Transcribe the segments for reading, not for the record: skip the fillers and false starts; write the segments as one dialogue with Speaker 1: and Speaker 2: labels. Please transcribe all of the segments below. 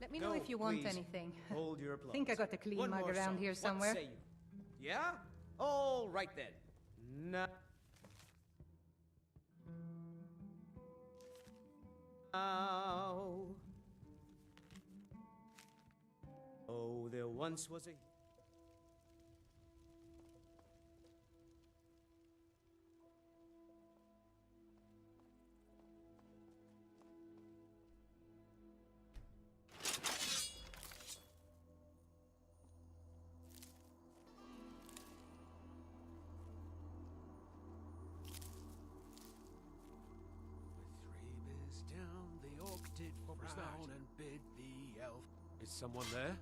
Speaker 1: Let me know if you want
Speaker 2: please.
Speaker 1: anything.
Speaker 2: Hold your applause.
Speaker 1: Think I got a clean
Speaker 2: One
Speaker 1: mug
Speaker 2: more
Speaker 1: around
Speaker 2: song.
Speaker 1: here somewhere.
Speaker 2: What say you? Yeah? All right then. Now. Oh, there once was a...
Speaker 3: Frown and bid the elf. Is someone there?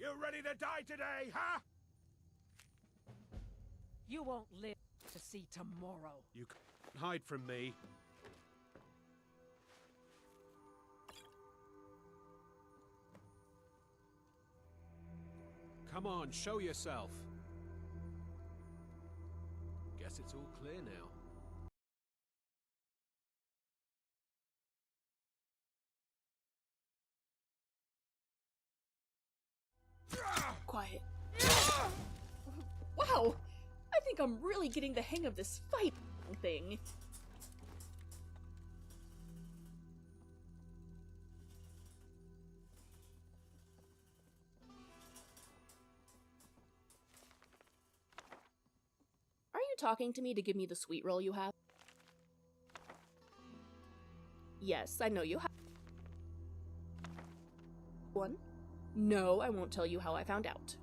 Speaker 3: You ready to die today, huh?
Speaker 4: You won't live to see tomorrow.
Speaker 3: You can't hide from me. Come on, show yourself. Guess it's all clear now.
Speaker 5: Quiet. Wow! I think I'm really getting the hang of this fight thing. Are you talking to me to give me the sweet roll you have? Yes, I know you have one. No, I won't tell you how I found out.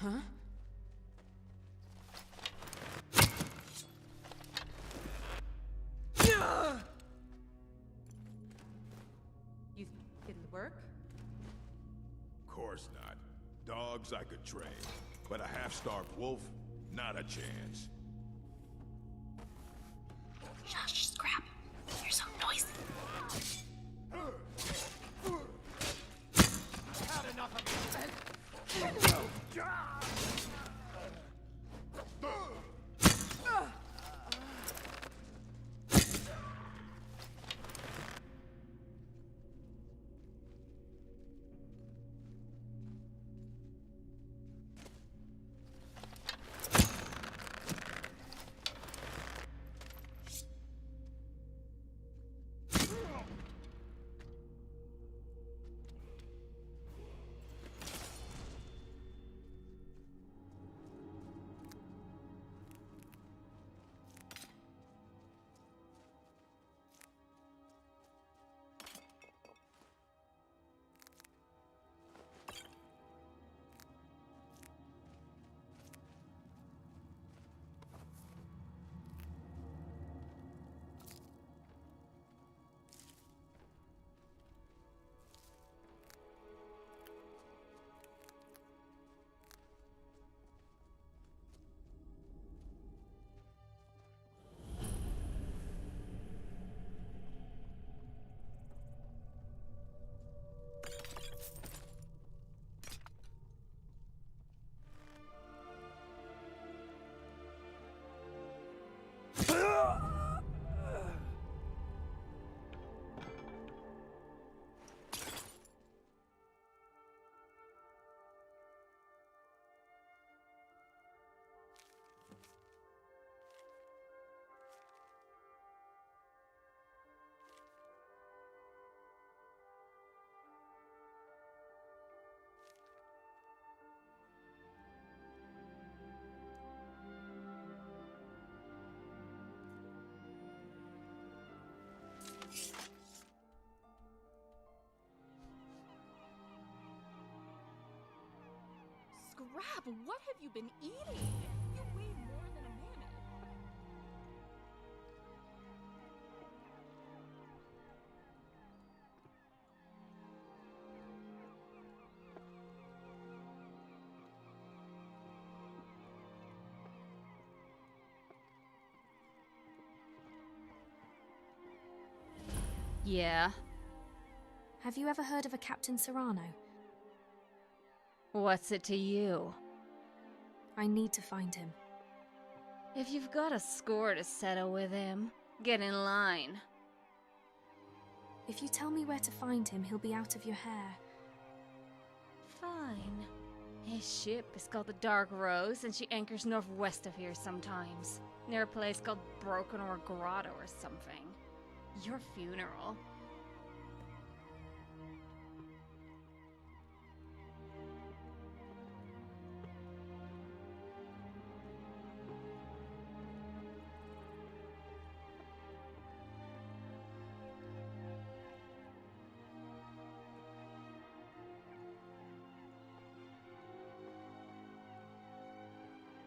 Speaker 5: Huh?
Speaker 1: You think it'll work?
Speaker 6: Course not. Dogs I could train, but a half-starved wolf, not a chance.
Speaker 5: Shush, scrap. You're so noisy.
Speaker 3: Had enough of this.
Speaker 5: crap! What have you been eating? You weigh more than a mammoth.
Speaker 7: Yeah.
Speaker 8: Have you ever heard of a Captain Serano?
Speaker 7: What's it to you?
Speaker 8: I need to find him.
Speaker 7: If you've got a score to settle with him, get in line.
Speaker 8: If you tell me where to find him, he'll be out of your hair.
Speaker 7: Fine. His ship is called the Dark Rose, and she anchors northwest of here sometimes, near a place called Broken or Grotto or something. Your funeral.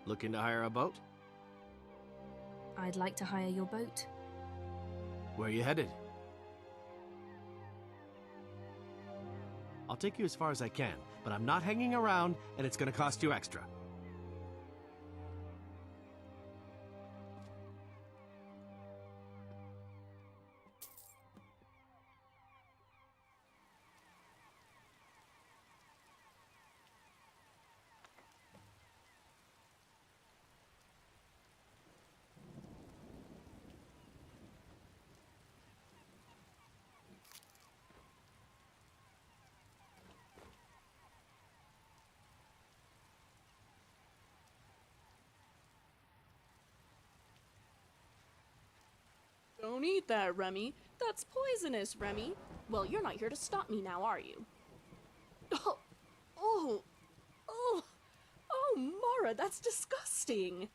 Speaker 3: Looking to hire a boat?
Speaker 8: I'd like to hire your boat.
Speaker 3: Where are you headed? I'll take you as far as I can, but I'm not hanging around, and it's gonna cost you extra.
Speaker 5: Don't eat that, Remi. That's poisonous, Remi. Well, you're not here to stop me now, are you? Oh, oh, oh, oh, Mara, that's disgusting.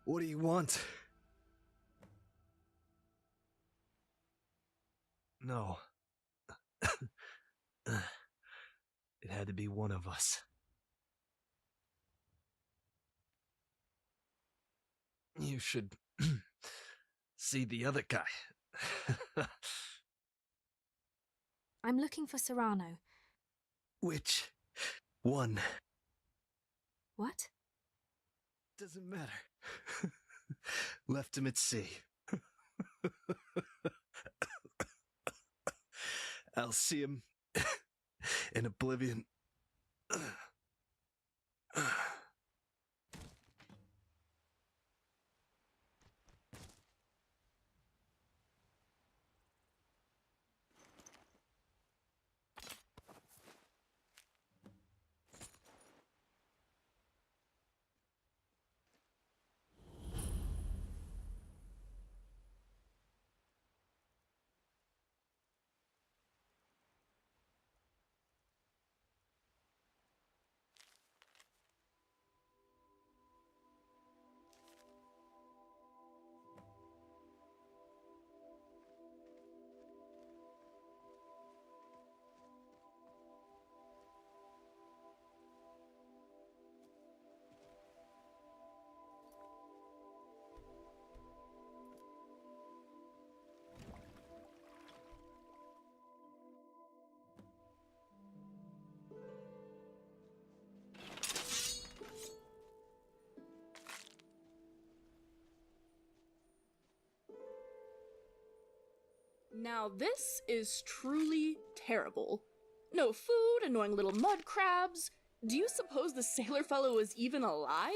Speaker 9: What do you want? No. It had to be one of us. You should see the other guy.
Speaker 8: I'm looking for Serano.
Speaker 9: Which one?
Speaker 8: What?
Speaker 9: Doesn't matter. Left him at sea. I'll see him in oblivion.
Speaker 5: Now this is truly terrible. No food, annoying little mud crabs. Do you suppose the sailor fellow is even alive?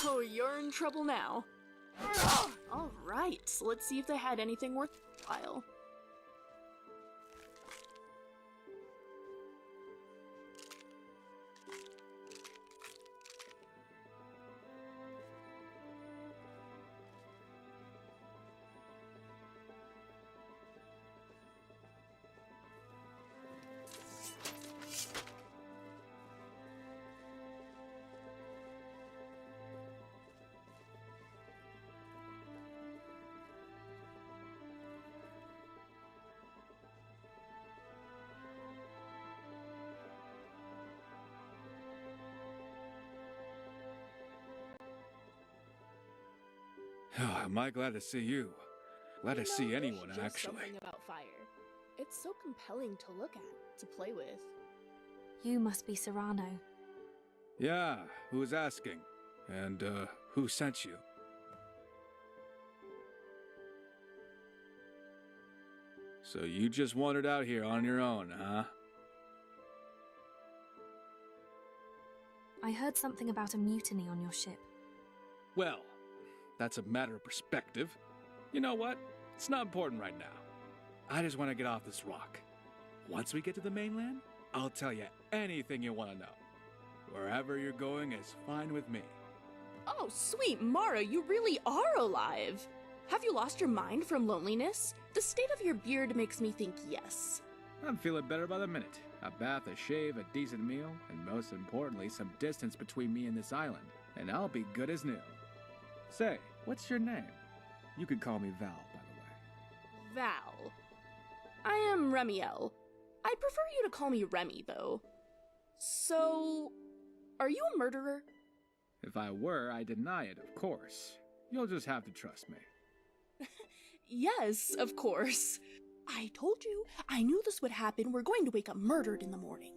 Speaker 5: Oh, you're in trouble now. Alright, so let's see if they had anything worthwhile.
Speaker 10: Am I glad to see you? Glad to see anyone,
Speaker 5: Just
Speaker 10: actually.
Speaker 5: something about fire. It's so compelling to look at, to play with.
Speaker 8: You must be Serano.
Speaker 10: Yeah, who's asking? And, who sent you? So you just wandered out here on your own, huh?
Speaker 8: I heard something about a mutiny on your ship.
Speaker 10: Well, that's a matter of perspective. You know what? It's not important right now. I just want to get off this rock. Once we get to the mainland, I'll tell you anything you want to know. Wherever you're going is fine with me.
Speaker 5: Oh, sweet Mara, you really are alive! Have you lost your mind from loneliness? The state of your beard makes me think yes.
Speaker 11: I'm feeling better by the minute. A bath, a shave, a decent meal, and most importantly, some distance between me and this island. And I'll be good as new. Say, what's your name? You could call me Val, by the way.
Speaker 5: Val. I am Remiel. I'd prefer you to call me Remi, though. So, are you a murderer?
Speaker 11: If I were, I deny it, of course. You'll just have to trust me.
Speaker 5: Yes, of course. I told you, I knew this would happen. We're going to wake up murdered in the morning.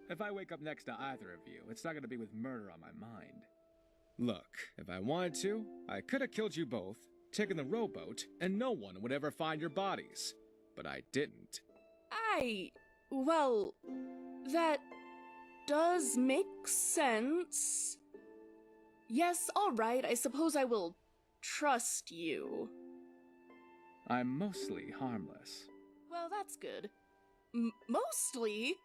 Speaker 11: If I wake up next to either of you, it's not going to be with murder on my mind. Look, if I wanted to, I could have killed you both, taken the rowboat, and no one would ever find your bodies. But I didn't.
Speaker 5: Well, that does make sense. Yes, alright, I suppose I will trust you.
Speaker 11: I'm mostly harmless.
Speaker 5: Well, that's good. Mostly?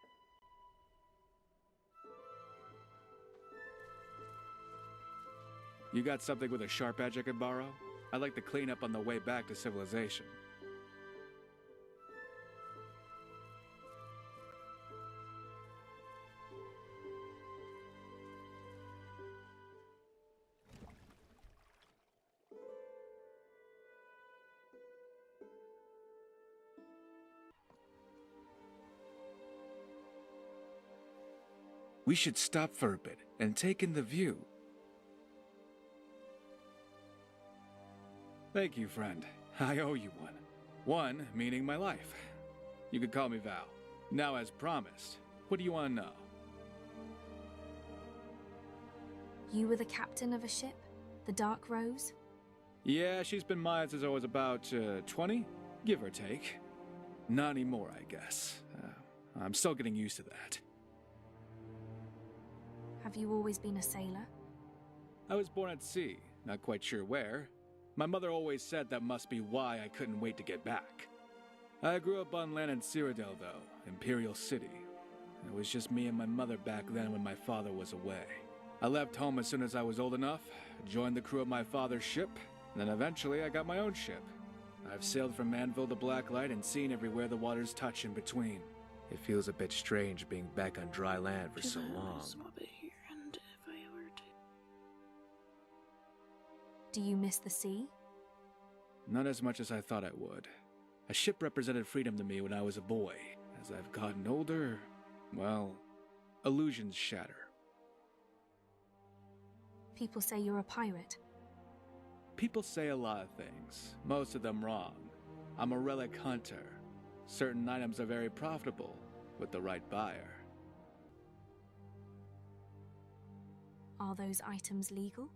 Speaker 10: You got something with a sharp edge I could borrow? I'd like to clean up on the way back to civilization. We should stop for a bit and take in the view. Thank you, friend. I owe you one. One meaning my life. You could call me Val. Now, as promised, what do you want to know?
Speaker 8: You were the captain of a ship? The Dark Rose?
Speaker 10: Yeah, she's been mine since I was about 20, give or take. Not anymore, I guess.
Speaker 11: I'm still getting used to that.
Speaker 8: Have you always been a sailor?
Speaker 11: I was born at sea, not quite sure where. My mother always said that must be why I couldn't wait to get back. I grew up on land in Cyrodiil, though, Imperial City. It was just me and my mother back then when my father was away. I left home as soon as I was old enough, joined the crew of my father's ship, and then eventually I got my own ship. I've sailed from Anvil to Blacklight and seen everywhere the waters touch in between. It feels a bit strange being back on dry land for so long.
Speaker 8: Do you miss the sea?
Speaker 11: Not as much as I thought I would. A ship represented freedom to me when I was a boy. As I've gotten older, well, illusions shatter.
Speaker 8: People say you're a pirate.
Speaker 11: People say a lot of things, most of them wrong. I'm a relic hunter. Certain items are very profitable with the right buyer.
Speaker 8: Are those items legal?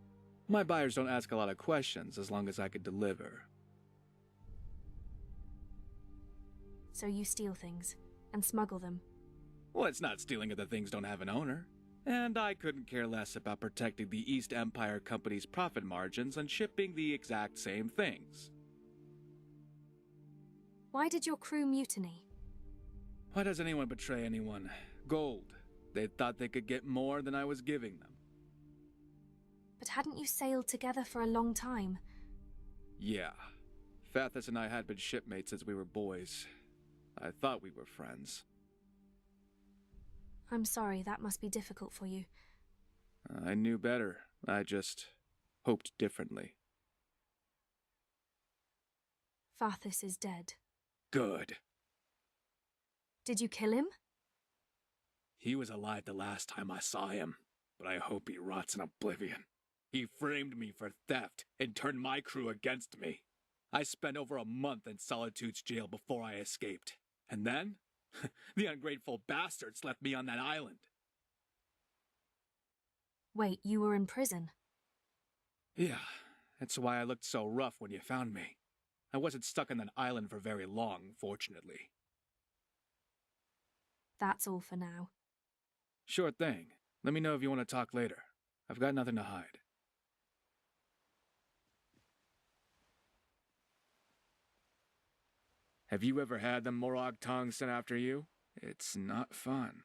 Speaker 11: My buyers don't ask a lot of questions as long as I could deliver.
Speaker 8: So you steal things and smuggle them?
Speaker 11: Well, it's not stealing if the things don't have an owner. And I couldn't care less about protecting the East Empire Company's profit margins and shipping the exact same things.
Speaker 8: Why did your crew mutiny?
Speaker 11: Why does anyone betray anyone? Gold. They thought they could get more than I was giving them.
Speaker 8: But hadn't you sailed together for a long time?
Speaker 11: Yeah. Fathus and I had been shipmates since we were boys. I thought we were friends.
Speaker 8: I'm sorry, that must be difficult for you.
Speaker 11: I knew better. I just hoped differently.
Speaker 8: Fathus is dead.
Speaker 11: Good.
Speaker 8: Did you kill him?
Speaker 11: He was alive the last time I saw him, but I hope he rots in oblivion. He framed me for theft and turned my crew against me. I spent over a month in Solitude's jail before I escaped. And then, the ungrateful bastards left me on that island.
Speaker 8: Wait, you were in prison?
Speaker 11: Yeah, that's why I looked so rough when you found me. I wasn't stuck on that island for very long, fortunately.
Speaker 8: That's all for now.
Speaker 11: Sure thing. Let me know if you want to talk later. I've got nothing to hide. Have you ever had the Morag tongue sent after you? It's not fun.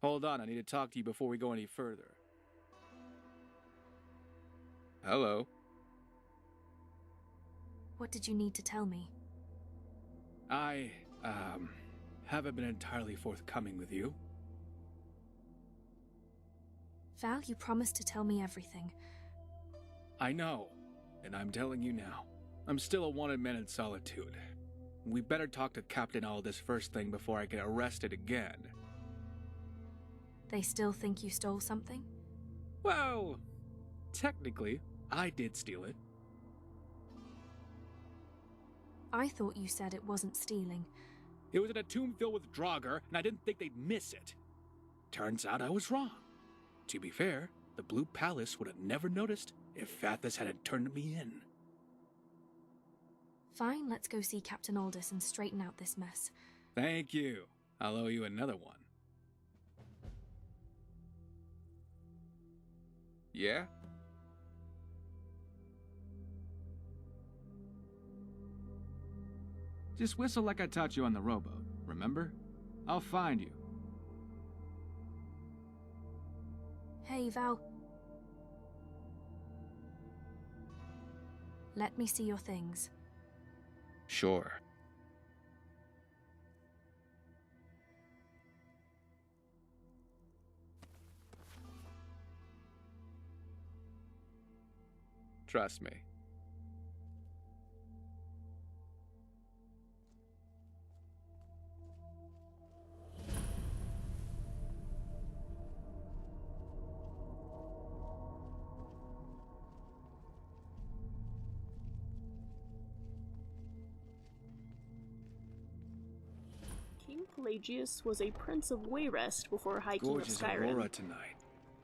Speaker 11: Hold on, I need to talk to you before we go any further. Hello.
Speaker 8: What did you need to tell me?
Speaker 11: I, haven't been entirely forthcoming with you.
Speaker 8: Val, you promised to tell me everything.
Speaker 11: I know, and I'm telling you now. I'm still a wanted man in Solitude. We better talk to Captain Aldous first thing before I get arrested again.
Speaker 8: They still think you stole something?
Speaker 11: Well, technically, I did steal it.
Speaker 8: I thought you said it wasn't stealing.
Speaker 11: It was in a tomb filled with Draugr, and I didn't think they'd miss it. Turns out I was wrong. To be fair, the Blue Palace would have never noticed if Fathus hadn't turned me in.
Speaker 8: Fine, let's go see Captain Aldous and straighten out this mess.
Speaker 11: Thank you. I'll owe you another one. Yeah? Just whistle like I taught you on the rowboat, remember? I'll find you.
Speaker 8: Hey, Val. Let me see your things.
Speaker 11: Sure. Trust me.
Speaker 5: Pelagius was a prince of Wayrest before hiking of
Speaker 11: Gorgeous
Speaker 5: Skyrim.
Speaker 11: aurora tonight.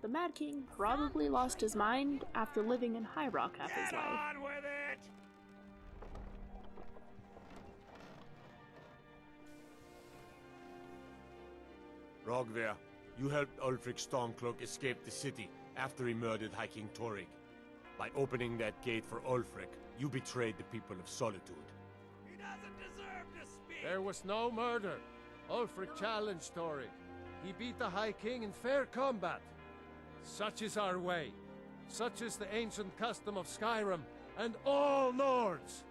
Speaker 5: The Mad King probably lost his mind after living in High Rock half his life.
Speaker 3: On with it!
Speaker 12: Rogver, you helped Ulfric Stormcloak escape the city after he murdered High King Torrig. By opening that gate for Ulfric, you betrayed the people of Solitude.
Speaker 3: He doesn't deserve to speak!
Speaker 13: There was no murder. Ulfric challenged Torrig. He beat the High King in fair combat. Such is our way. Such is the ancient custom of Skyrim and all Nords.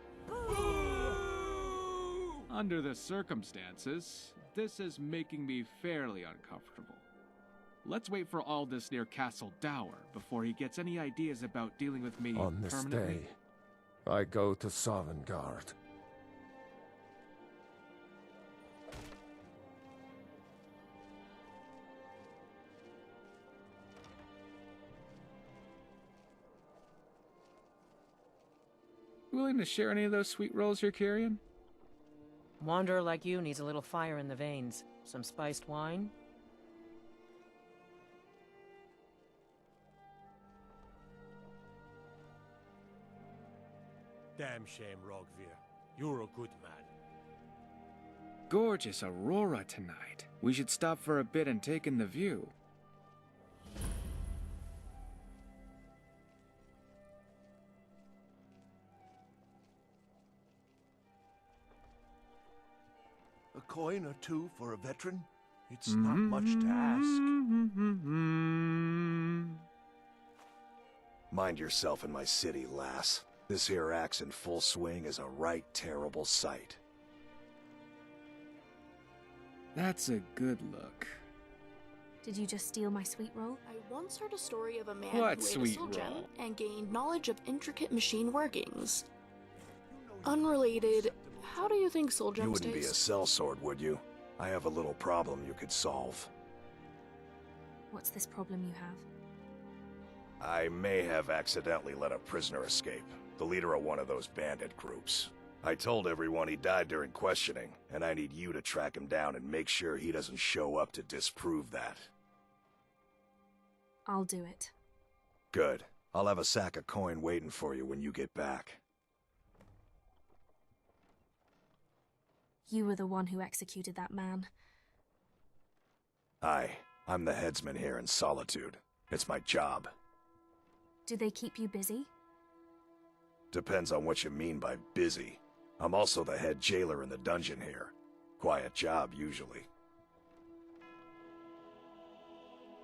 Speaker 11: Under the circumstances, this is making me fairly uncomfortable. Let's wait for Aldous near Castle Dower before he gets any ideas about dealing with me
Speaker 14: On this
Speaker 11: permanently.
Speaker 14: day, I go to Sovngarde.
Speaker 11: Willing to share any of those sweet rolls you're carrying?
Speaker 15: Wanderer like you needs a little fire in the veins. Some spiced wine?
Speaker 12: Damn shame, Rogver. You're a good man.
Speaker 11: Gorgeous aurora tonight. We should stop for a bit and take in the view.
Speaker 6: A coin or two for a veteran? It's not much to ask.
Speaker 16: Mind yourself in my city, lass. This here axe in full swing is a right terrible sight.
Speaker 11: That's a good look.
Speaker 8: Did you just steal my sweet roll?
Speaker 5: I once heard a story of a man
Speaker 11: What
Speaker 5: who ate a
Speaker 11: sweet
Speaker 5: soul gem
Speaker 11: roll?
Speaker 5: and gained knowledge of intricate machine workings. Unrelated, how do you think soul gems
Speaker 16: You wouldn't be a
Speaker 5: taste?
Speaker 16: sellsword, would you? I have a little problem you could solve.
Speaker 8: What's this problem you have?
Speaker 16: I may have accidentally let a prisoner escape, the leader of one of those bandit groups. I told everyone he died during questioning, and I need you to track him down and make sure he doesn't show up to disprove that.
Speaker 8: I'll do it.
Speaker 16: Good. I'll have a sack of coin waiting for you when you get back.
Speaker 8: You were the one who executed that man.
Speaker 16: I'm the headsman here in Solitude. It's my job.
Speaker 8: Do they keep you busy?
Speaker 16: Depends on what you mean by busy. I'm also the head jailer in the dungeon here. Quiet job, usually.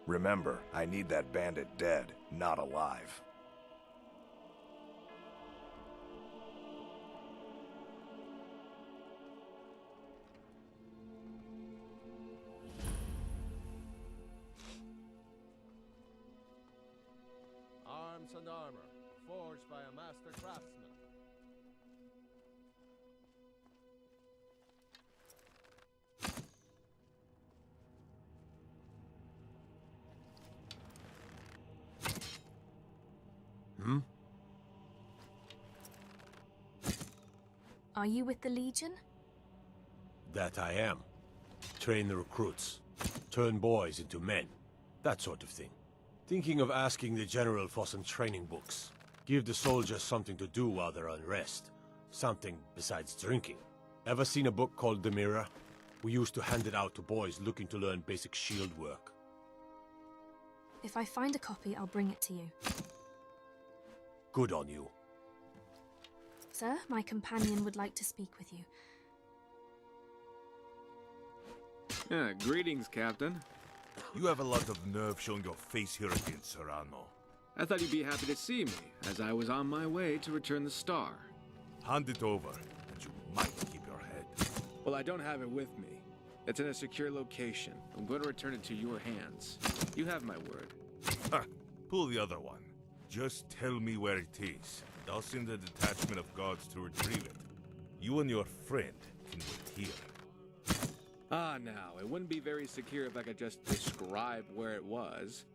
Speaker 16: Remember, I need that bandit dead, not alive.
Speaker 13: Arms and armor, forged by a master craftsman.
Speaker 8: Are you with the Legion?
Speaker 12: That I am. Train the recruits. Turn boys into men. That sort of thing. Thinking of asking the General for some training books. Give the soldiers something to do while they're on rest. Something besides drinking. Ever seen a book called The Mirror? We used to hand it out to boys looking to learn basic shield work.
Speaker 8: If I find a copy, I'll bring it to you.
Speaker 12: Good on you.
Speaker 8: Sir, my companion would like to speak with you.
Speaker 11: Greetings, Captain.
Speaker 6: You have a lot of nerve showing your face here against Serano.
Speaker 11: I thought you'd be happy to see me, as I was on my way to return the star.
Speaker 6: Hand it over, and you might keep your head.
Speaker 11: Well, I don't have it with me. It's in a secure location. I'm going to return it to your hands. You have my word.
Speaker 6: Ha! Pull the other one. Just tell me where it is, and I'll send a detachment of guards to retrieve it. You and your friend can wait here.
Speaker 11: Ah, now, it wouldn't be very secure if I could just describe where it was.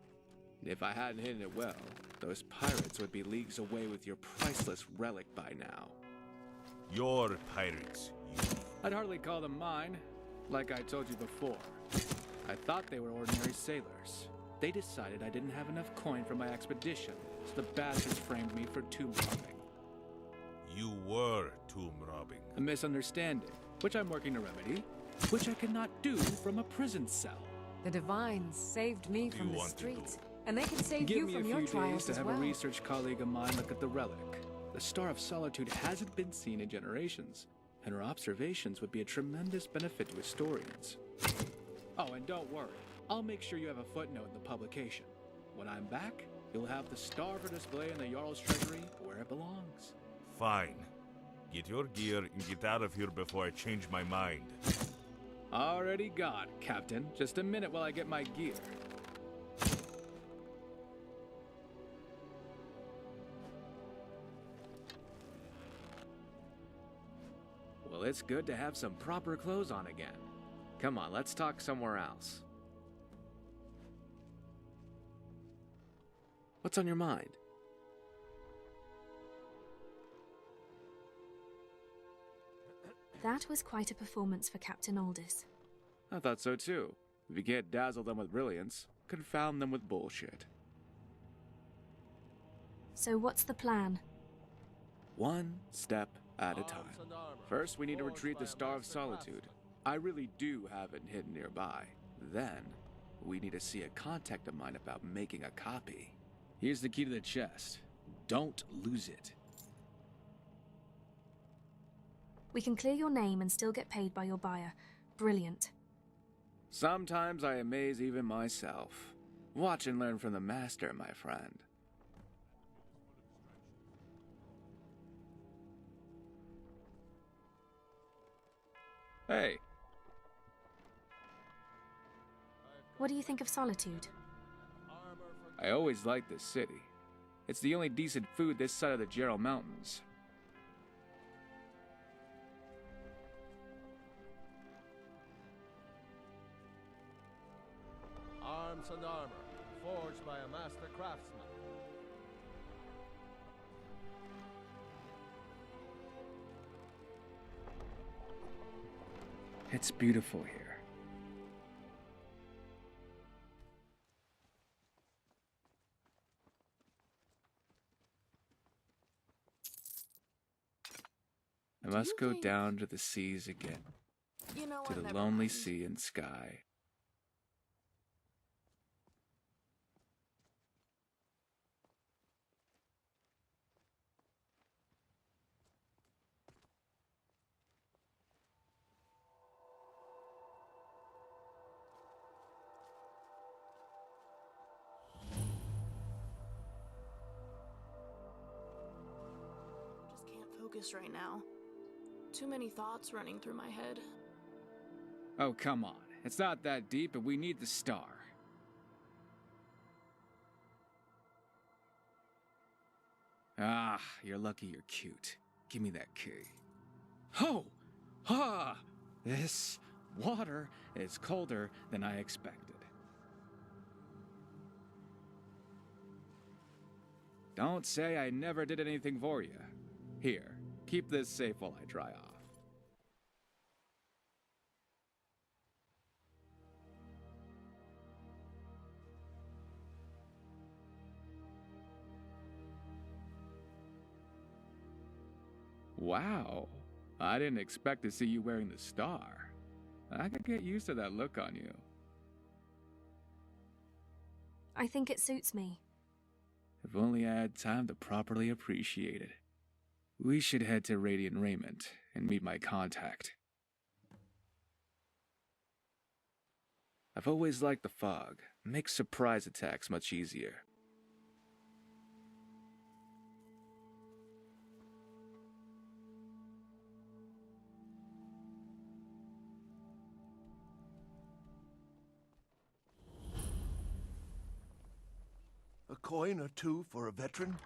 Speaker 11: If I hadn't hidden it well, those pirates would be leagues away with your priceless relic by now.
Speaker 6: Your pirates, you.
Speaker 11: I'd hardly call them mine. Like I told you before, I thought they were ordinary sailors. They decided I didn't have enough coin for my expedition, so the bastards framed me for tomb robbing.
Speaker 6: You were tomb robbing.
Speaker 11: A misunderstanding, which I'm working to remedy, which I cannot do from a prison cell.
Speaker 4: The Divines saved me from the streets, and they can save you from your
Speaker 11: Give me a few days
Speaker 4: trials
Speaker 11: to
Speaker 4: as
Speaker 11: have
Speaker 4: well.
Speaker 11: a research colleague of mine look at the relic. The Star of Solitude hasn't been seen in generations, and her observations would be a tremendous benefit to historians. Oh, and don't worry, I'll make sure you have a footnote in the publication. When I'm back, you'll have the star for display in the Jarl's treasury where it belongs.
Speaker 6: Fine. Get your gear and get out of here before I change my mind.
Speaker 11: Already gone, Captain. Just a minute while I get my gear. Well, it's good to have some proper clothes on again. Come on, let's talk somewhere else. What's on your mind?
Speaker 8: That was quite a performance for Captain Aldous.
Speaker 11: I thought so too. If you can't dazzle them with brilliance, confound them with bullshit.
Speaker 8: So what's the plan?
Speaker 11: One step at a time. First, we need to retrieve the Star of Solitude. I really do have it hidden nearby. Then, we need to see a contact of mine about making a copy. Here's the key to the chest. Don't lose it.
Speaker 8: We can clear your name and still get paid by your buyer. Brilliant.
Speaker 11: Sometimes I amaze even myself. Watch and learn from the master, my friend. Hey.
Speaker 8: What do you think of Solitude?
Speaker 11: I always liked this city. It's the only decent food this side of the Jarl Mountains.
Speaker 13: Arms and armor, forged by a master craftsman.
Speaker 11: It's beautiful here. I must go down to the seas again.
Speaker 5: You know
Speaker 11: To
Speaker 5: what,
Speaker 11: the
Speaker 5: never
Speaker 11: lonely
Speaker 5: mind.
Speaker 11: sea and sky.
Speaker 5: Just can't focus right now. Too many thoughts running through my head.
Speaker 11: Oh, come on. It's not that deep, but we need the star. Ah, you're lucky you're cute. Give me that key. Oh! Ha! This water is colder than I expected. Don't say I never did anything for you. Here, keep this safe while I dry off. Wow, I didn't expect to see you wearing the star. I could get used to that look on you.
Speaker 8: I think it suits me.
Speaker 11: If only I had time to properly appreciate it. We should head to Radiant Raiment and meet my contact. I've always liked the fog. It makes surprise attacks much easier.
Speaker 17: A coin or two for a veteran?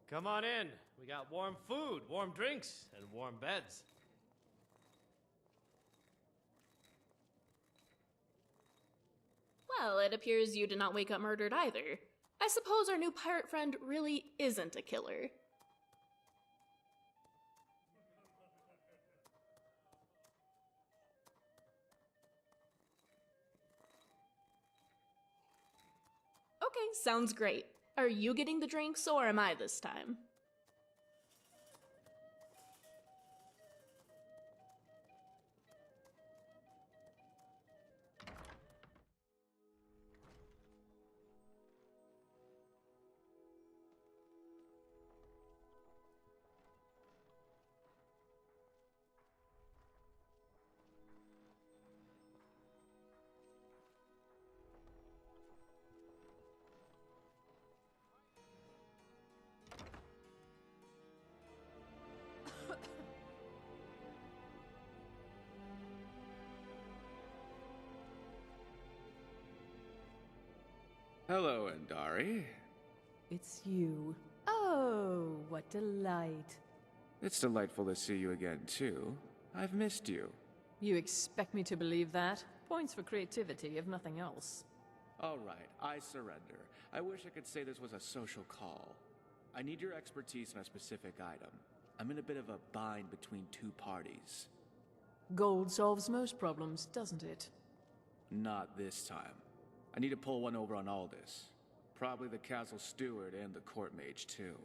Speaker 2: Come on in. We got warm food, warm drinks, and warm beds.
Speaker 5: Well, it appears you did not wake up murdered either. I suppose our new pirate friend really isn't a killer. Okay, sounds great. Are you getting the drinks, or am I this time?
Speaker 11: Hello, Andari.
Speaker 15: It's you. Oh, what delight.
Speaker 11: It's delightful to see you again, too. I've missed you.
Speaker 15: You expect me to believe that? Points for creativity, if nothing else.
Speaker 11: All right, I surrender. I wish I could say this was a social call. I need your expertise on a specific item. I'm in a bit of a bind between two parties.
Speaker 15: Gold solves most problems, doesn't it?
Speaker 11: Not this time. I need to pull one over on Aldous. Probably the castle steward and the court mage, too.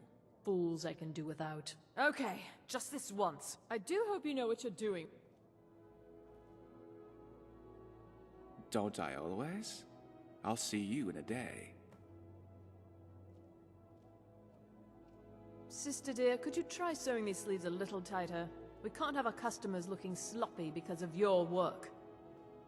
Speaker 15: Fools I can do without. Okay, just this once. I do hope you know what you're doing.
Speaker 11: Don't I always? I'll see you in a day.
Speaker 15: Sister dear, could you try sewing these sleeves a little tighter? We can't have our customers looking sloppy because of your work.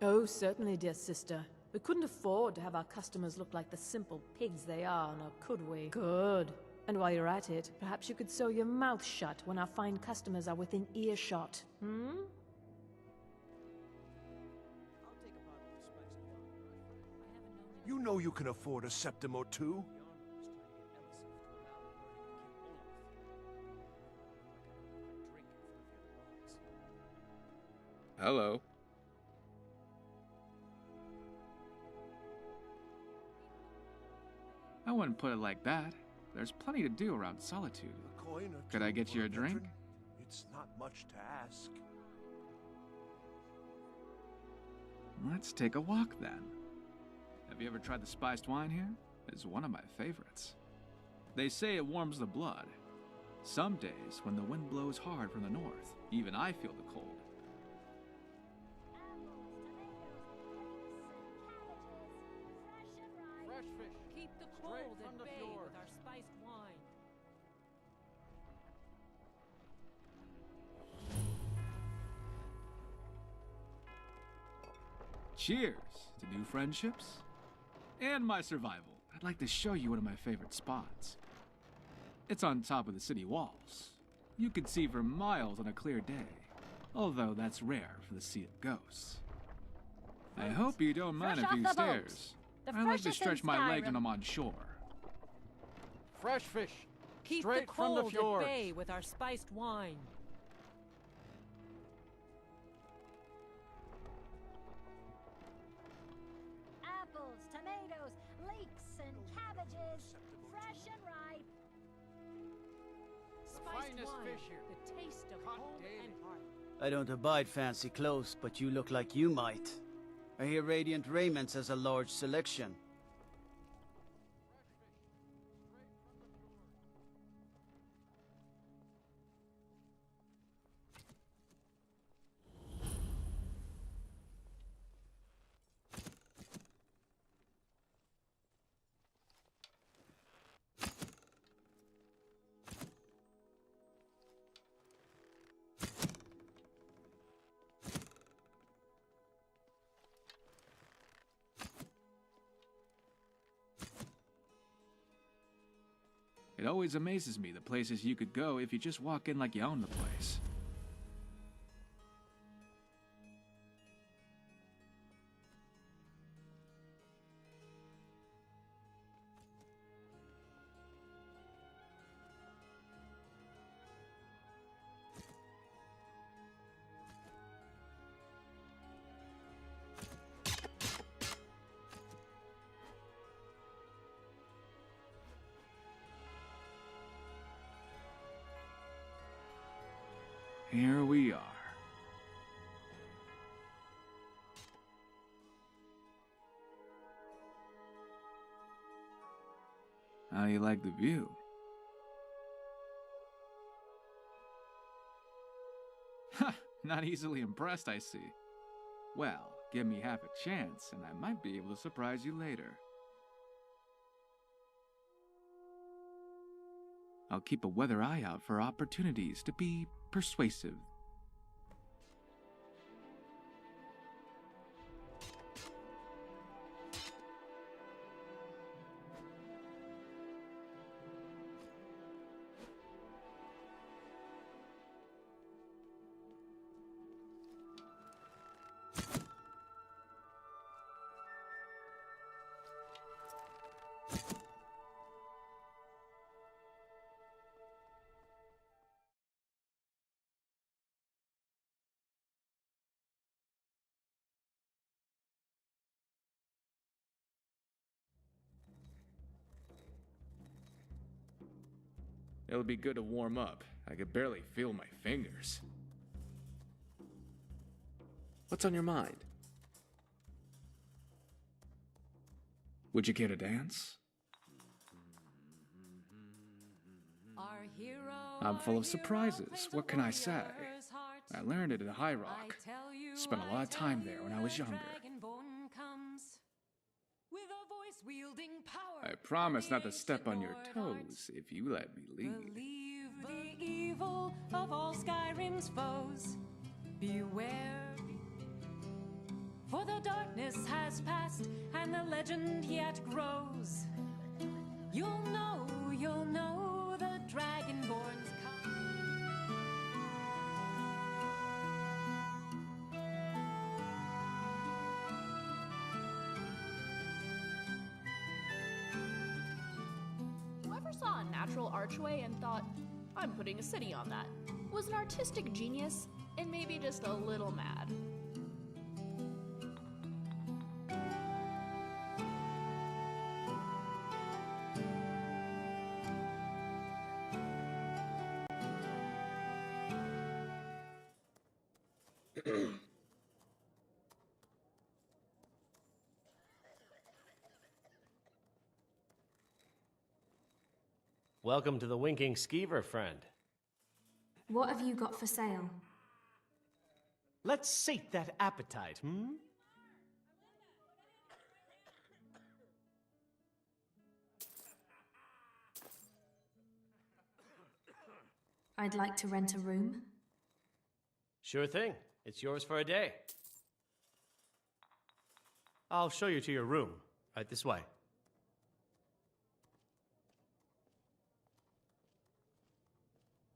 Speaker 15: Oh, certainly, dear sister. We couldn't afford to have our customers look like the simple pigs they are, now could we? Good. And while you're at it, perhaps you could sew your mouth shut when our fine customers are within earshot, hmm?
Speaker 17: You know you can afford a septim or two.
Speaker 11: Hello. I wouldn't put it like that. There's plenty to do around Solitude.
Speaker 17: A coin or
Speaker 11: Could I
Speaker 17: two
Speaker 11: get
Speaker 17: for
Speaker 11: you a drink?
Speaker 17: veteran? It's not much to ask.
Speaker 11: Let's take a walk then. Have you ever tried the spiced wine here? It's one of my favorites. They say it warms the blood. Some days, when the wind blows hard from the north, even I feel the cold.
Speaker 13: Fresh fish.
Speaker 15: Keep the
Speaker 13: Straight
Speaker 15: cold
Speaker 13: from
Speaker 15: at
Speaker 13: the
Speaker 15: bay
Speaker 13: fjord.
Speaker 15: with our spiced wine.
Speaker 11: Cheers to new friendships and my survival. I'd like to show you one of my favorite spots. It's on top of the city walls. You can see for miles on a clear day, although that's rare for the Sea of Ghosts. I hope you don't mind a few stairs. I like to stretch my legs when I'm on shore.
Speaker 13: Fresh fish.
Speaker 15: Keep
Speaker 13: Straight
Speaker 15: the
Speaker 13: from the
Speaker 15: cold
Speaker 13: fjord.
Speaker 15: at bay with our spiced wine.
Speaker 18: Apples, tomatoes, leeks, and cabbages, fresh and ripe.
Speaker 15: Spiced
Speaker 13: finest
Speaker 15: wine,
Speaker 13: fish here.
Speaker 15: the taste of
Speaker 13: Caught
Speaker 15: home
Speaker 13: daily.
Speaker 15: and heart.
Speaker 19: I don't abide fancy clothes, but you look like you might. I hear Radiant Raiments has a large selection.
Speaker 11: It always amazes me the places you could go if you just walk in like you own the place. here we are. How do you like the view? Ha! Not easily impressed, I see. Well, give me half a chance, and I might be able to surprise you later. I'll keep a weather eye out for opportunities to be persuasive. It'll be good to warm up. I could barely feel my fingers.
Speaker 10: What's on your mind?
Speaker 11: Would you care to dance? I'm full of surprises. What can I say? I learned it at HaraCorre. Spent a lot of time there when I was younger. I promise not to step on your toes if you let me lead.
Speaker 20: Believe the evil of all Skyrim's foes. Beware, for the darkness has passed and the legend yet grows. You'll know the Dragonborn's come.
Speaker 5: Whoever saw a natural archway and thought, I'm putting a city on that, was an artistic genius and maybe just a little mad.
Speaker 2: Welcome to the Winking Skeever, friend.
Speaker 8: What have you got for sale?
Speaker 2: Let's sate that appetite, hmm?
Speaker 8: I'd like to rent a room.
Speaker 2: Sure thing. It's yours for a day. I'll show you to your room. Right this way.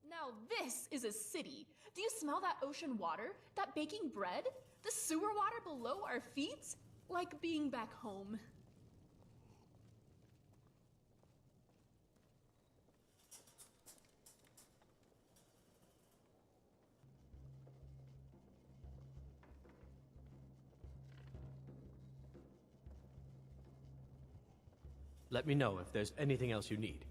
Speaker 5: Now this is a city. Do you smell that ocean water? That baking bread? The sewer water below our feet? Like being back home.
Speaker 2: Let me know if there's anything else you need.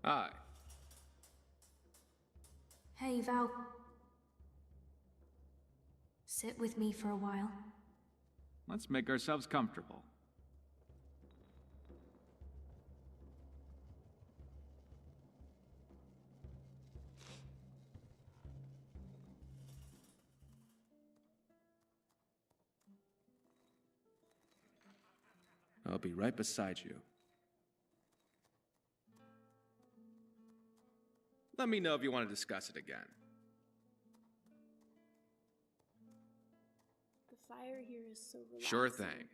Speaker 11: Hi.
Speaker 8: Hey, Val. Sit with me for a while.
Speaker 11: Let's make ourselves comfortable. I'll be right beside you. Let me know if you want to discuss it again.
Speaker 5: The fire here is so relaxing.
Speaker 11: Sure thing.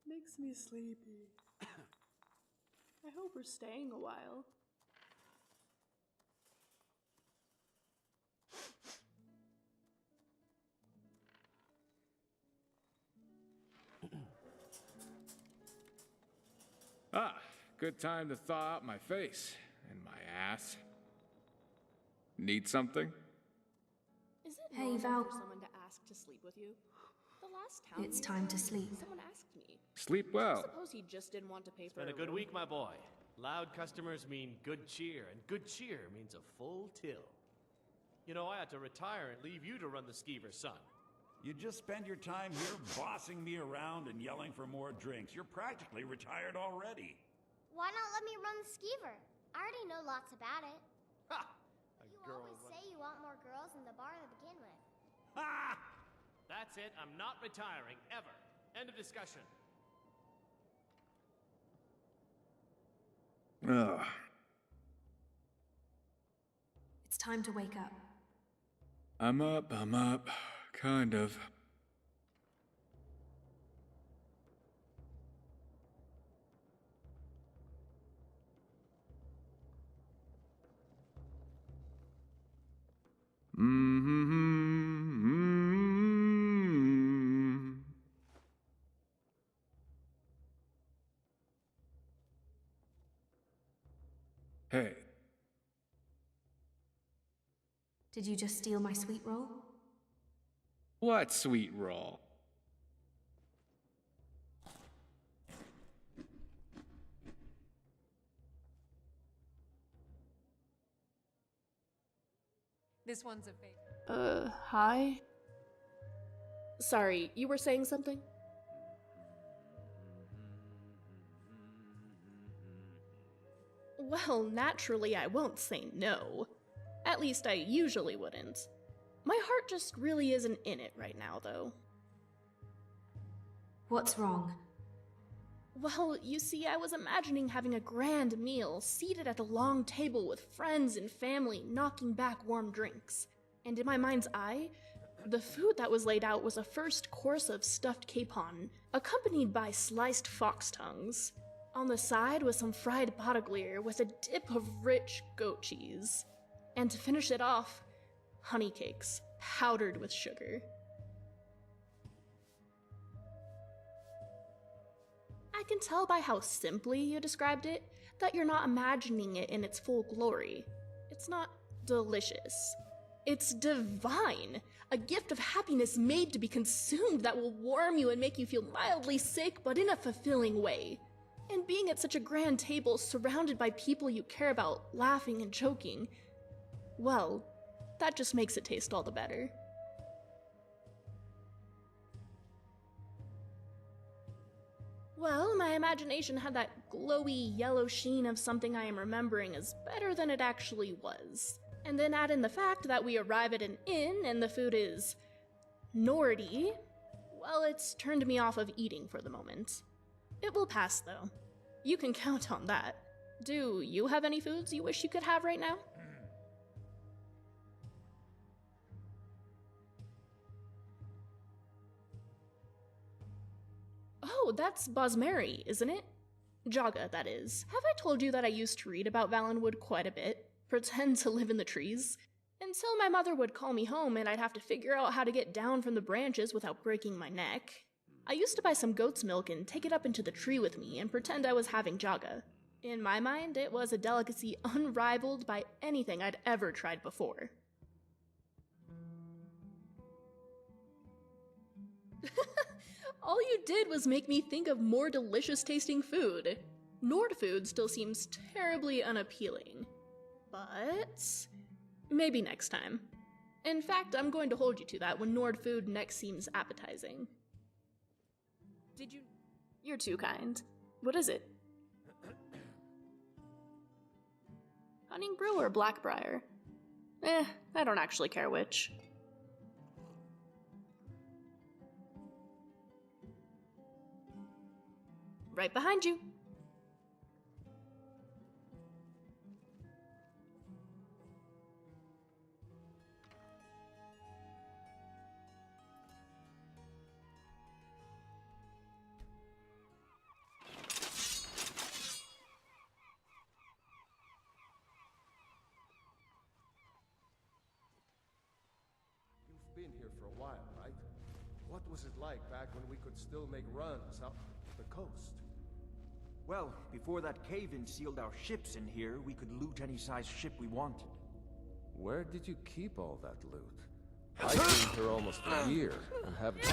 Speaker 5: Makes me sleepy. I hope we're staying a while.
Speaker 11: Ah, good time to thaw out my face and my ass. Need something?
Speaker 5: Is it
Speaker 8: Hey,
Speaker 5: normal
Speaker 8: Val.
Speaker 5: for someone to ask to sleep with you? The the last town?
Speaker 8: It's time to sleep.
Speaker 5: Someone asked me.
Speaker 10: Sleep
Speaker 5: I
Speaker 10: well.
Speaker 5: suppose he just didn't want to pay for
Speaker 2: Been
Speaker 5: a
Speaker 2: a good
Speaker 5: room.
Speaker 2: week, my boy. Loud customers mean good cheer, and good cheer means a full till. You know, I had to retire and leave you to run the skeever, son.
Speaker 21: You just spend your time here bossing me around and yelling for more drinks. You're practically retired already.
Speaker 22: Why not let me run the skeever? I already know lots about it.
Speaker 2: Ha!
Speaker 22: You always say you want more girls in the bar to begin with.
Speaker 2: Ha! That's it. I'm not retiring, ever. End of discussion.
Speaker 10: Ugh.
Speaker 8: It's time to wake up.
Speaker 10: I'm up, kind of. Hey.
Speaker 8: Did you just steal my sweet roll?
Speaker 10: What sweet roll?
Speaker 4: This one's a fake.
Speaker 5: Hi? Sorry, you were saying something? Well, naturally I won't say no. At least I usually wouldn't. My heart just really isn't in it right now, though.
Speaker 8: What's wrong?
Speaker 5: Well, you see, I was imagining having a grand meal, seated at a long table with friends and family, knocking back warm drinks. And in my mind's eye, the food that was laid out was a first course of stuffed capon, accompanied by sliced fox tongues. On the side was some fried bottleglier with a dip of rich goat cheese. And to finish it off, honey cakes, powdered with sugar. I can tell by how simply you described it that you're not imagining it in its full glory. It's not delicious. It's divine, a gift of happiness made to be consumed that will warm you and make you feel mildly sick, but in a fulfilling way. And being at such a grand table, surrounded by people you care about, laughing and joking, well, that just makes it taste all the better. Well, my imagination had that glowy yellow sheen of something I am remembering as better than it actually was. And then add in the fact that we arrive at an inn and the food is Nordy, well, it's turned me off of eating for the moment. It will pass, though. You can count on that. Do you have any foods you wish you could have right now? Oh, that's Bosmeri, isn't it? Jaga, that is. Have I told you that I used to read about Valenwood quite a bit? Pretend to live in the trees? Until my mother would call me home and I'd have to figure out how to get down from the branches without breaking my neck. I used to buy some goat's milk and take it up into the tree with me and pretend I was having Jaga. In my mind, it was a delicacy unrivaled by anything I'd ever tried before. All you did was make me think of more delicious tasting food. Nord food still seems terribly unappealing. But maybe next time. In fact, I'm going to hold you to that when Nord food next seems appetizing. Did you? You're too kind. What is it? Hunting Brew or Blackbriar? I don't actually care which. Right behind you.
Speaker 13: You've been here for a while, right? What was it like back when we could still make runs out the coast?
Speaker 23: Well, before that cave-in sealed our ships in here, we could loot any size ship we wanted.
Speaker 21: Where did you keep all that loot? I've been here almost a year and haven't...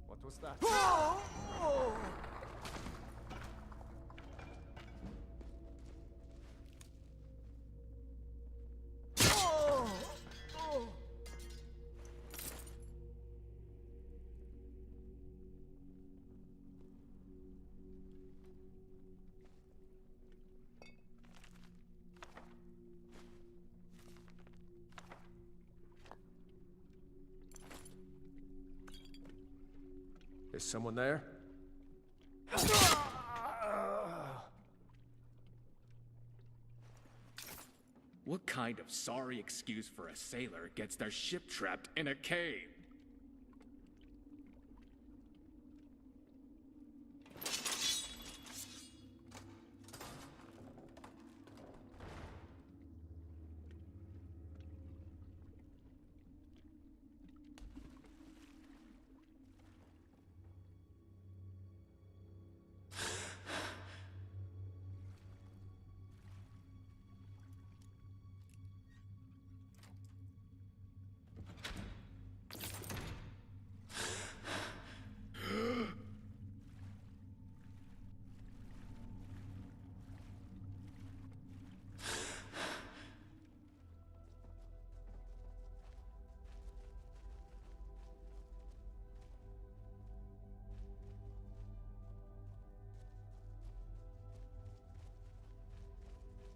Speaker 2: What was that?
Speaker 14: Is someone there?
Speaker 11: What kind of sorry excuse for a sailor gets their ship trapped in a cave?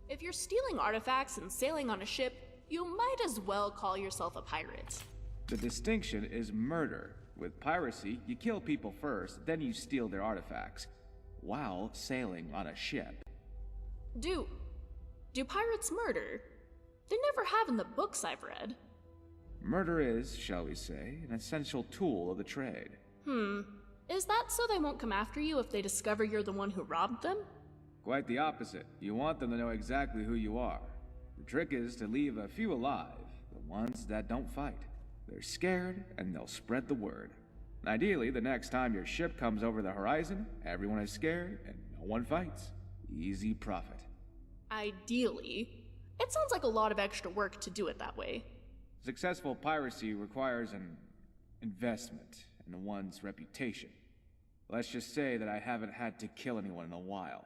Speaker 5: If you're stealing artifacts and sailing on a ship, you might as well call yourself a pirate.
Speaker 11: The distinction is murder. With piracy, you kill people first, then you steal their artifacts, while sailing on a ship.
Speaker 5: Do pirates murder? They never have in the books I've read.
Speaker 11: Murder is, shall we say, an essential tool of the trade.
Speaker 5: Is that so they won't come after you if they discover you're the one who robbed them?
Speaker 11: Quite the opposite. You want them to know exactly who you are. The trick is to leave a few alive, the ones that don't fight. They're scared, and they'll spread the word. Ideally, the next time your ship comes over the horizon, everyone is scared, and no one fights. Easy profit.
Speaker 5: Ideally. It sounds like a lot of extra work to do it that way.
Speaker 11: Successful piracy requires an investment in one's reputation. Let's just say that I haven't had to kill anyone in a while.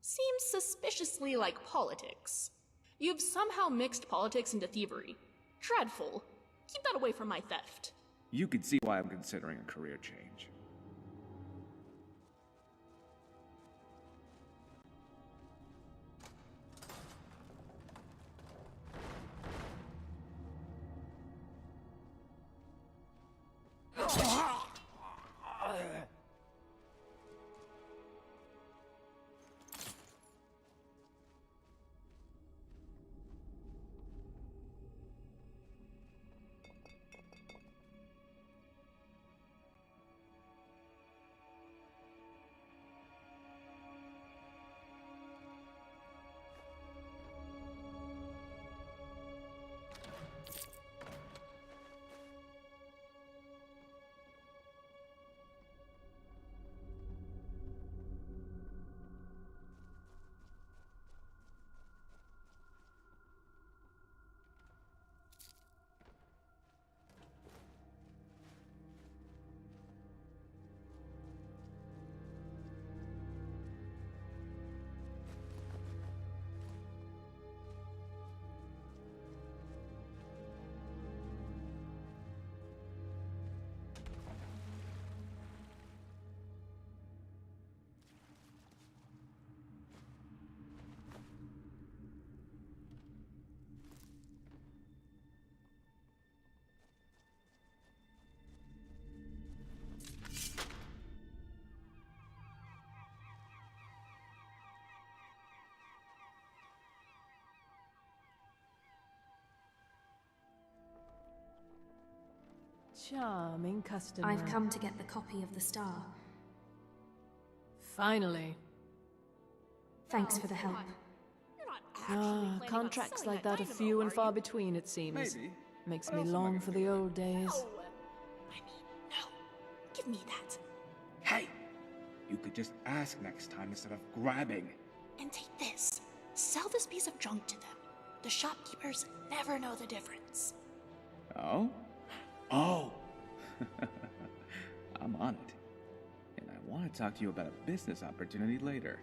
Speaker 5: Seems suspiciously like politics. You've somehow mixed politics into thievery. Dreadful. Keep that away from my theft.
Speaker 11: You can see why I'm considering a career change.
Speaker 15: charming customer.
Speaker 8: I've come to get the copy of the star.
Speaker 15: Finally.
Speaker 8: Thanks for the help.
Speaker 15: Contracts like that are few and far between, it seems.
Speaker 11: Maybe.
Speaker 15: Makes me long for the old days.
Speaker 5: No. Give me that.
Speaker 11: Hey! You could just ask next time instead of grabbing.
Speaker 5: And take this. Sell this piece of junk to them. The shopkeepers never know the difference.
Speaker 11: Oh? Oh! I'm on it. And I want to talk to you about a business opportunity later.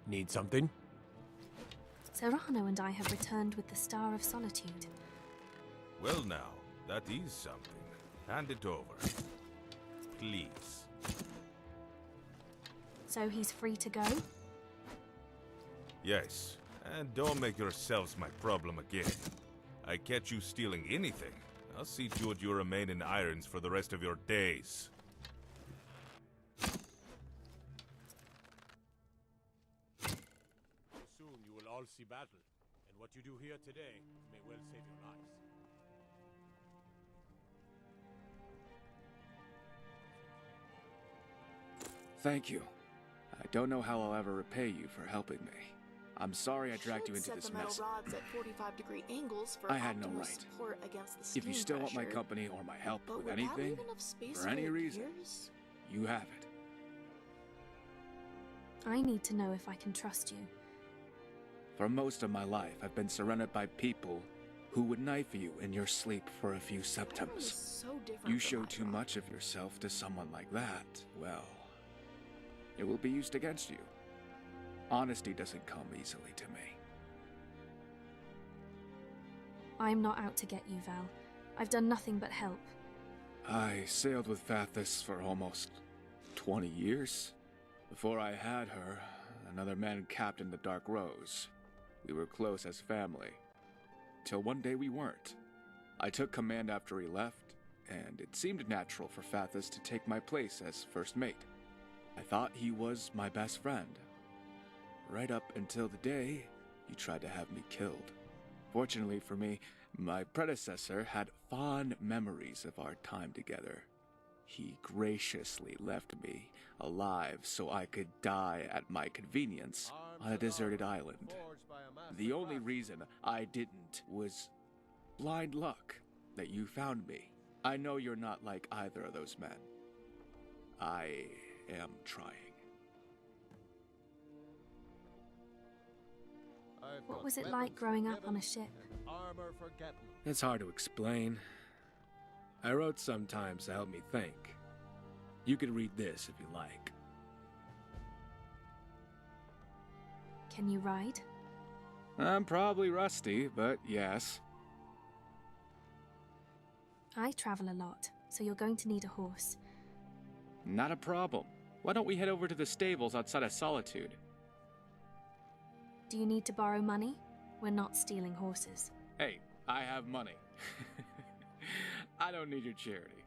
Speaker 12: Need something?
Speaker 8: Serano and I have returned with the Star of Solitude.
Speaker 6: Well now, that is something. Hand it over. Please.
Speaker 8: So he's free to go?
Speaker 6: Yes, and don't make yourselves my problem again. I catch you stealing anything, I'll see to it you remain in irons for the rest of your days.
Speaker 14: Soon you will all see battle, and what you do here today may well save your lives.
Speaker 11: Thank you. I don't know how I'll ever repay you for helping me. I'm sorry I dragged you into this mess.
Speaker 5: Rods at 45-degree angles for
Speaker 11: I had no
Speaker 5: optimal
Speaker 11: right.
Speaker 5: support against the steam
Speaker 11: If you still want my
Speaker 5: pressure.
Speaker 11: company or my help
Speaker 5: But
Speaker 11: with
Speaker 5: would that
Speaker 11: anything,
Speaker 5: leave enough space
Speaker 11: for any
Speaker 5: your
Speaker 11: reason,
Speaker 5: gears?
Speaker 11: you have it.
Speaker 8: I need to know if I can trust you.
Speaker 11: For most of my life, I've been surrounded by people who would knife you in your sleep for a few septims.
Speaker 5: So different
Speaker 11: You
Speaker 5: from
Speaker 11: show
Speaker 5: my
Speaker 11: too
Speaker 5: job.
Speaker 11: much of yourself to someone like that, well, it will be used against you. Honesty doesn't come easily to me.
Speaker 8: I'm not out to get you, Val. I've done nothing but help.
Speaker 11: I sailed with Fathis for almost 20 years. Before I had her, another man captained the Dark Rose. We were close as family. Till one day we weren't. I took command after he left, and it seemed natural for Fathis to take my place as first mate. I thought he was my best friend. Right up until the day he tried to have me killed. Fortunately for me, my predecessor had fond memories of our time together. He graciously left me alive so I could die at my convenience on a deserted island. The only reason I didn't was blind luck that you found me. I know you're not like either of those men. I am trying.
Speaker 8: What was it like growing up on a ship?
Speaker 3: It's hard to explain. I wrote sometimes to help me think. You could read this if you like.
Speaker 8: Can you ride?
Speaker 11: I'm probably rusty, but yes.
Speaker 8: I travel a lot, so you're going to need a horse.
Speaker 11: Not a problem. Why don't we head over to the stables outside of Solitude?
Speaker 8: Do you need to borrow money? We're not stealing horses.
Speaker 11: Hey, I have money. I don't need your charity.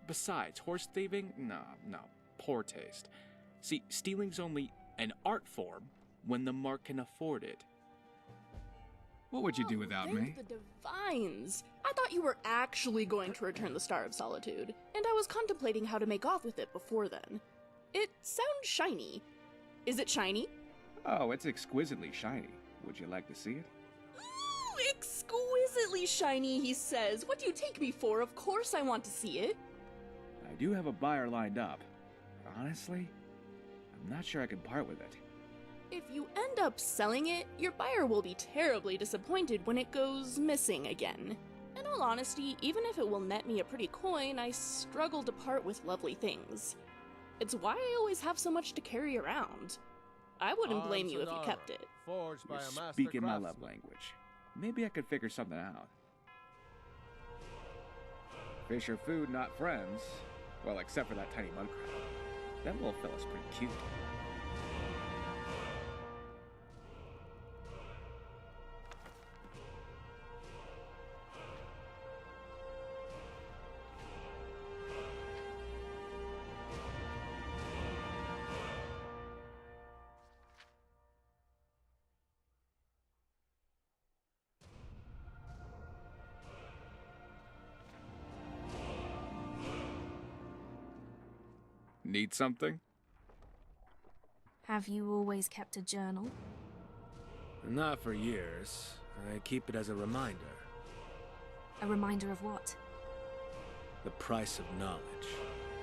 Speaker 11: Besides, horse thieving? No, poor taste. See, stealing's only an art form when the mark can afford it. What would you do without me?
Speaker 5: Thank the divines! I thought you were actually going to return the Star of Solitude, and I was contemplating how to make off with it before then. It sounds shiny. Is it shiny?
Speaker 11: Oh, it's exquisitely shiny. Would you like to see it?
Speaker 5: Ooh, exquisitely shiny, he says. What do you take me for? Of course I want to see it.
Speaker 11: I do have a buyer lined up. Honestly, I'm not sure I can part with it.
Speaker 5: If you end up selling it, your buyer will be terribly disappointed when it goes missing again. In all honesty, even if it will net me a pretty coin, I struggle to part with lovely things. It's why I always have so much to carry around. I wouldn't blame you if you kept it.
Speaker 11: You're speaking my love language. Maybe I could figure something out. Fish are food, not friends. Well, except for that tiny mud crab. That little fella's pretty cute. Need something?
Speaker 8: Have you always kept a journal?
Speaker 3: Not for years. I keep it as a reminder.
Speaker 8: A reminder of what?
Speaker 3: The price of knowledge.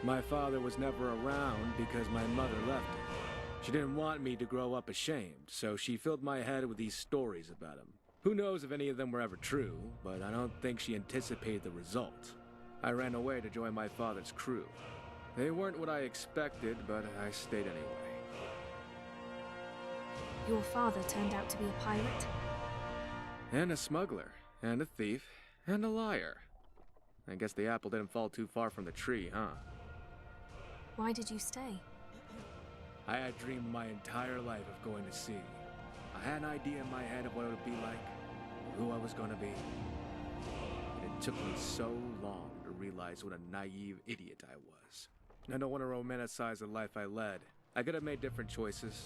Speaker 3: My father was never around because my mother left him. She didn't want me to grow up ashamed, so she filled my head with these stories about him. Who knows if any of them were ever true, but I don't think she anticipated the result. I ran away to join my father's crew. They weren't what I expected, but I stayed anyway.
Speaker 8: Your father turned out to be a pirate?
Speaker 3: And a smuggler, and a thief, and a liar. I guess the apple didn't fall too far from the tree, huh?
Speaker 8: Why did you stay?
Speaker 3: I had dreamed my entire life of going to sea. I had an idea in my head of what it would be like, who I was going to be. And it took me so long to realize what a naive idiot I was. I don't want to romanticize the life I led. I could have made different choices.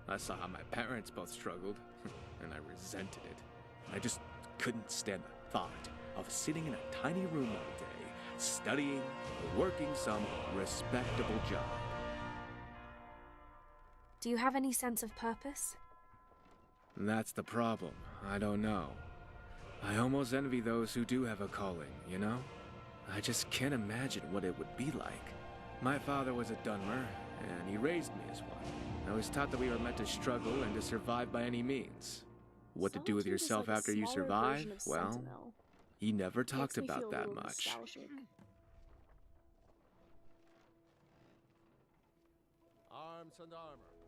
Speaker 3: I saw how my parents both struggled, and I resented it. I just couldn't stand the thought of sitting in a tiny room all day, studying or working some respectable job.
Speaker 8: Do you have any sense of purpose?
Speaker 3: That's the problem. I don't know. I almost envy those who do have a calling, you know? I just can't imagine what it would be like. My father was a Dunmer, and he raised me as one. I was taught that we were meant to struggle and to survive by any means. What to do with yourself after you survive? Well, he never talked about that much.
Speaker 13: Arms and armor.